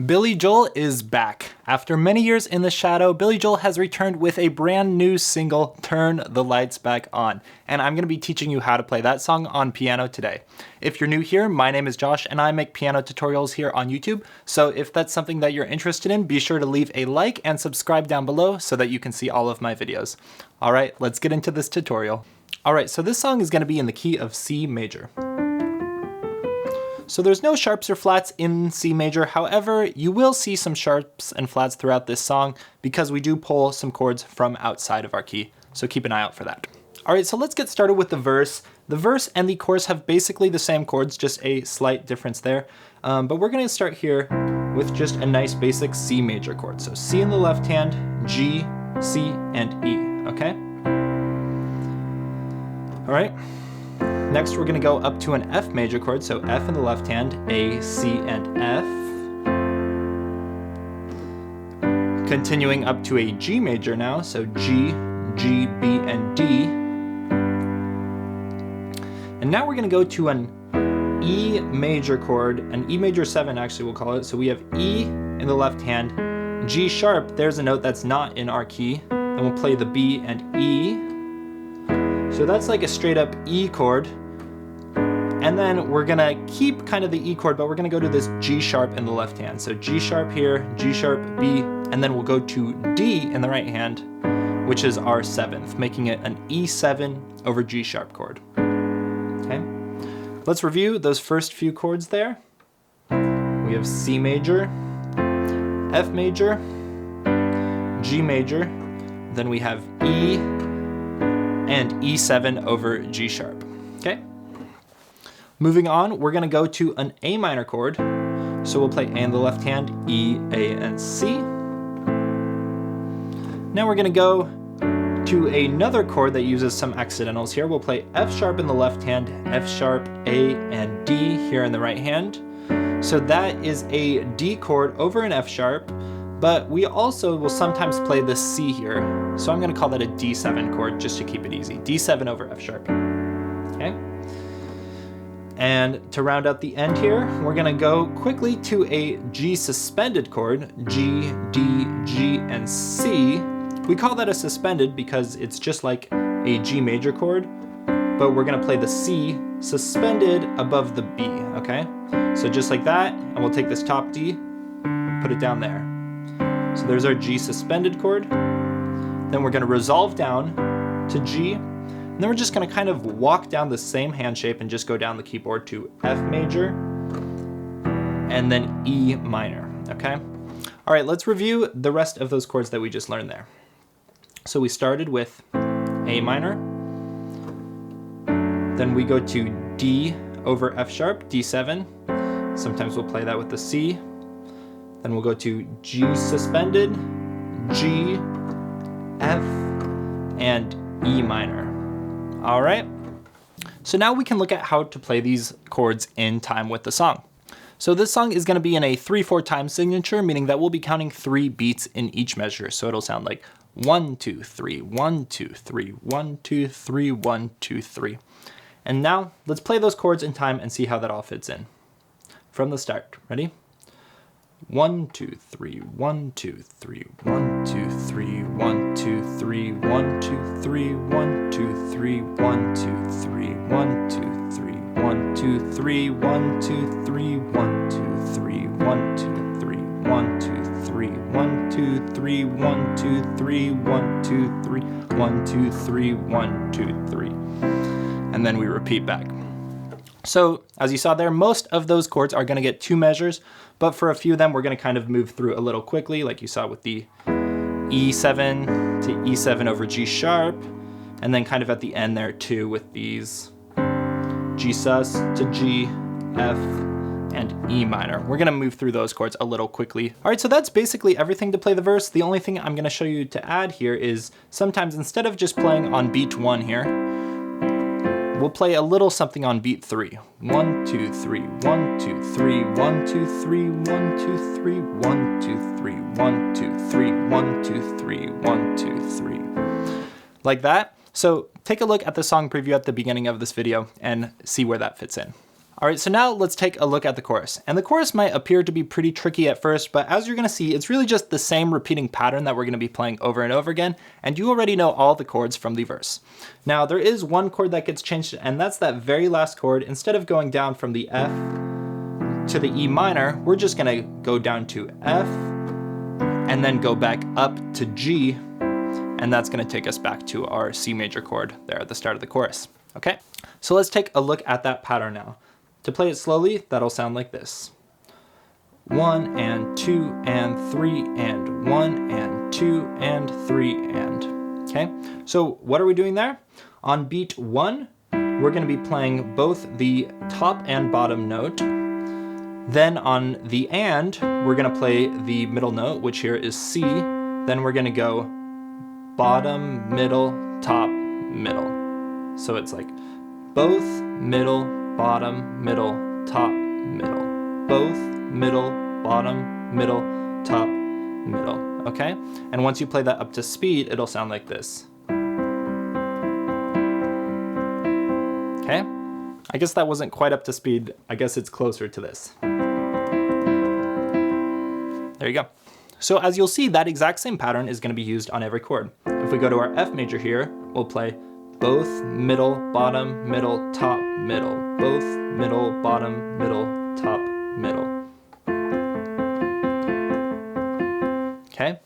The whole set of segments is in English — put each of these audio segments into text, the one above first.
Billy Joel is back. After many years in the shadow, Billy Joel has returned with a brand new single, Turn the Lights Back On. And I'm going to be teaching you how to play that song on piano today. If you're new here, my name is Josh and I make piano tutorials here on YouTube. So if that's something that you're interested in, be sure to leave a like and subscribe down below so that you can see all of my videos. All right, let's get into this tutorial. All right, so this song is going to be in the key of C major. So there's no sharps or flats in C major. However, you will see some sharps and flats throughout this song because we do pull some chords from outside of our key. So keep an eye out for that. All right, so let's get started with the verse. The verse and the chorus have basically the same chords, just a slight difference there. But we're gonna start here with just a nice basic C major chord. So C in the left hand, G, C, and E, okay? All right. Next, we're gonna go up to an F major chord, so F in the left hand, A, C, and F. Continuing up to a G major now, so G, G, B, and D. And now we're gonna go to an E major chord, an E major 7 actually we'll call it. So we have E in the left hand, G sharp, there's a note that's not in our key, and we'll play the B and E. So that's like a straight up E chord. And then we're gonna keep kind of the E chord, but we're gonna go to this G sharp in the left hand. So G sharp here, G sharp, B, and then we'll go to D in the right hand, which is our 7th, making it an E7 over G sharp chord. Okay, let's review those first few chords there. We have C major, F major, G major, then we have E, and E7 over G sharp, okay? Moving on, we're gonna go to an A minor chord. So we'll play A in the left hand, E, A, and C. Now we're gonna go to another chord that uses some accidentals here. We'll play F sharp in the left hand, F sharp, A, and D here in the right hand. So that is a D chord over an F sharp, but we also will sometimes play the C here. So I'm gonna call that a D7 chord just to keep it easy. D7 over F sharp, okay? And to round out the end here, we're gonna go quickly to a G suspended chord, G, D, G, and C. We call that a suspended because it's just like a G major chord, but we're gonna play the C suspended above the B, okay? So just like that, and we'll take this top D, put it down there. So there's our G suspended chord. Then we're gonna resolve down to G, and then we're just gonna kind of walk down the same hand shape and just go down the keyboard to F major, and then E minor, okay? All right, let's review the rest of those chords that we just learned there. So we started with A minor, then we go to D over F sharp, D7. Sometimes we'll play that with the C. Then we'll go to G suspended, G, F, and E minor. All right, so now we can look at how to play these chords in time with the song. So this song is gonna be in a 3/4 time signature, meaning that we'll be counting 3 beats in each measure. So it'll sound like 1, 2, 3, 1, 2, 3, 1, 2, 3, 1, 2, 3. And now let's play those chords in time and see how that all fits in. From the start, ready? 1, 2, 3, 1, 2, 3, 1, 2, 3, 1, 2, 3, 1, 2, 3, 1, 2, 3, 1, 2, 3, 1, 2, 3, 1, 2, 3, 1, 2, 3, 1, 2, 3, 1, 2, 3, 1, 2, 3, 1, 2, 3, 1, 2, 3, 1, 2, 3, 1, 2, 3, 1, 2, 3. And then we repeat back. So as you saw there, most of those chords are gonna get 2 measures, but for a few of them, we're gonna kind of move through a little quickly, like you saw with the E7 to E7 over G sharp, and then kind of at the end there too with these G sus to G, F, and E minor. We're gonna move through those chords a little quickly. All right, so that's basically everything to play the verse. The only thing I'm gonna show you to add here is sometimes instead of just playing on beat 1 here, we'll play a little something on beat 3. 1, 2, 3, 1, 2, 3, 1, 2, 3, 1, 2, 3, 1, 2, 3, 1, 2, 3, 1, 2, 3, 1, 2, 3. Like that. So take a look at the song preview at the beginning of this video and see where that fits in. All right, so now let's take a look at the chorus. And the chorus might appear to be pretty tricky at first, but as you're gonna see, it's really just the same repeating pattern that we're gonna be playing over and over again, and you already know all the chords from the verse. Now, there is one chord that gets changed, and that's that very last chord. Instead of going down from the F to the E minor, we're just gonna go down to F, and then go back up to G, and that's gonna take us back to our C major chord there at the start of the chorus, okay? So let's take a look at that pattern now. To play it slowly, that'll sound like this. 1 and 2 and 3 and 1 and 2 and 3 and. Okay, so what are we doing there? On beat 1, we're going to be playing both the top and bottom note. Then on the and, we're going to play the middle note, which here is C. Then we're going to go bottom, middle, top, middle. So it's like both, middle, bottom, middle, top, middle. Both, middle, bottom, middle, top, middle. Okay? And once you play that up to speed, it'll sound like this. Okay? I guess that wasn't quite up to speed. I guess it's closer to this. There you go. So as you'll see, that exact same pattern is going to be used on every chord. If we go to our F major here, we'll play both, middle, bottom, middle, top, middle. Both, middle, bottom, middle, top, middle. Okay?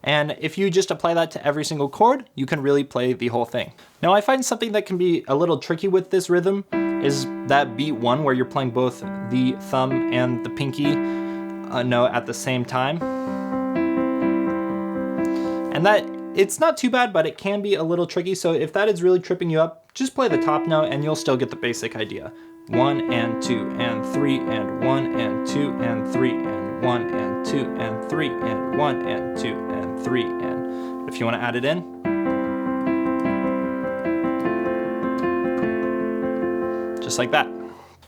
And if you just apply that to every single chord, you can really play the whole thing. Now I find something that can be a little tricky with this rhythm is that beat 1 where you're playing both the thumb and the pinky note at the same time. And that, it's not too bad, but it can be a little tricky. So if that is really tripping you up, just play the top note and you'll still get the basic idea. 1 and 2 and 3 and 1 and 2 and 3 and 1 and 2 and 3 and 1 and 2 and 3 and. If you want to add it in. Just like that.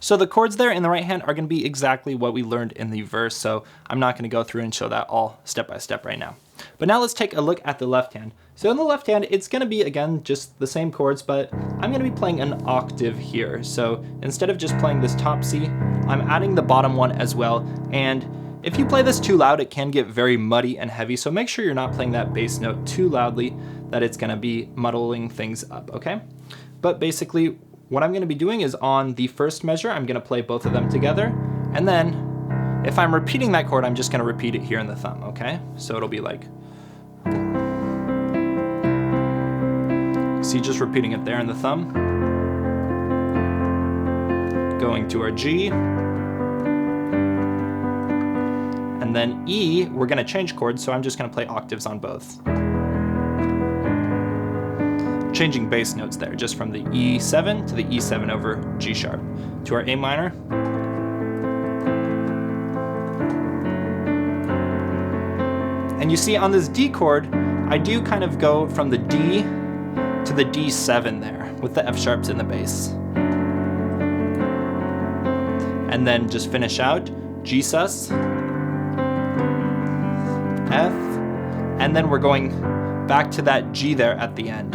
So the chords there in the right hand are going to be exactly what we learned in the verse, so I'm not going to go through and show that all step by step right now. But now let's take a look at the left hand. So in the left hand, it's going to be, again, just the same chords, but I'm going to be playing an octave here. So instead of just playing this top C, I'm adding the bottom one as well. And if you play this too loud, it can get very muddy and heavy, so make sure you're not playing that bass note too loudly, that it's going to be muddling things up, okay? But basically, what I'm going to be doing is on the first measure, I'm going to play both of them together, and then if I'm repeating that chord, I'm just going to repeat it here in the thumb, okay? So it'll be like, see, just repeating it there in the thumb. Going to our G. And then E, we're going to change chords, so I'm just going to play octaves on both. Changing bass notes there, just from the E7 to the E7 over G sharp. To our A minor. And you see on this D chord, I do kind of go from the D to the D7 there, with the F sharps in the bass. And then just finish out G sus, F, and then we're going back to that G there at the end,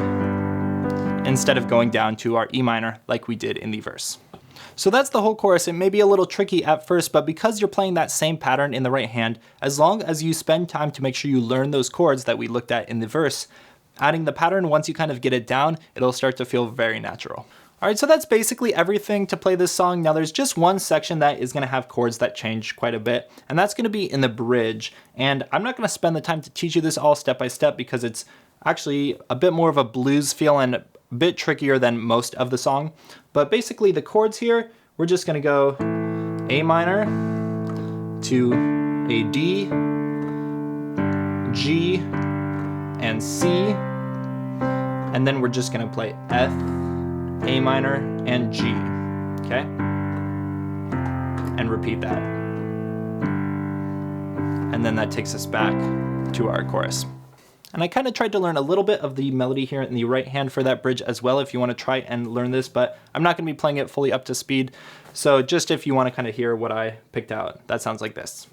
instead of going down to our E minor like we did in the verse. So that's the whole chorus. It may be a little tricky at first, but because you're playing that same pattern in the right hand, as long as you spend time to make sure you learn those chords that we looked at in the verse, adding the pattern, once you kind of get it down, it'll start to feel very natural. All right, so that's basically everything to play this song. Now there's just one section that is gonna have chords that change quite a bit, and that's gonna be in the bridge. And I'm not gonna spend the time to teach you this all step by step because it's actually a bit more of a blues feel and a bit trickier than most of the song. But basically the chords here, we're just gonna go A minor to a D, G, and C, and then we're just gonna play F, A minor, and G, okay? And repeat that. And then that takes us back to our chorus. And I kind of tried to learn a little bit of the melody here in the right hand for that bridge as well if you want to try and learn this, but I'm not going to be playing it fully up to speed. So just if you want to kind of hear what I picked out, that sounds like this.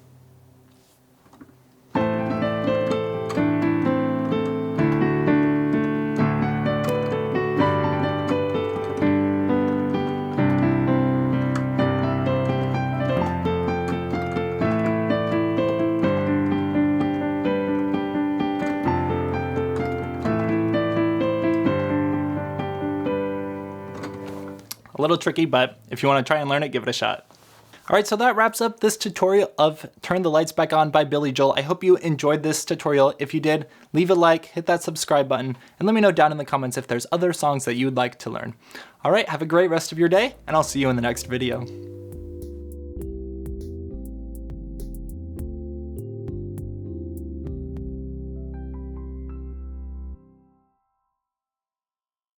A little tricky, but if you want to try and learn it, give it a shot. All right, so that wraps up this tutorial of Turn the Lights Back On by Billy Joel. I hope you enjoyed this tutorial. If you did, leave a like, hit that subscribe button, and let me know down in the comments if there's other songs that you would like to learn. All right, have a great rest of your day, and I'll see you in the next video.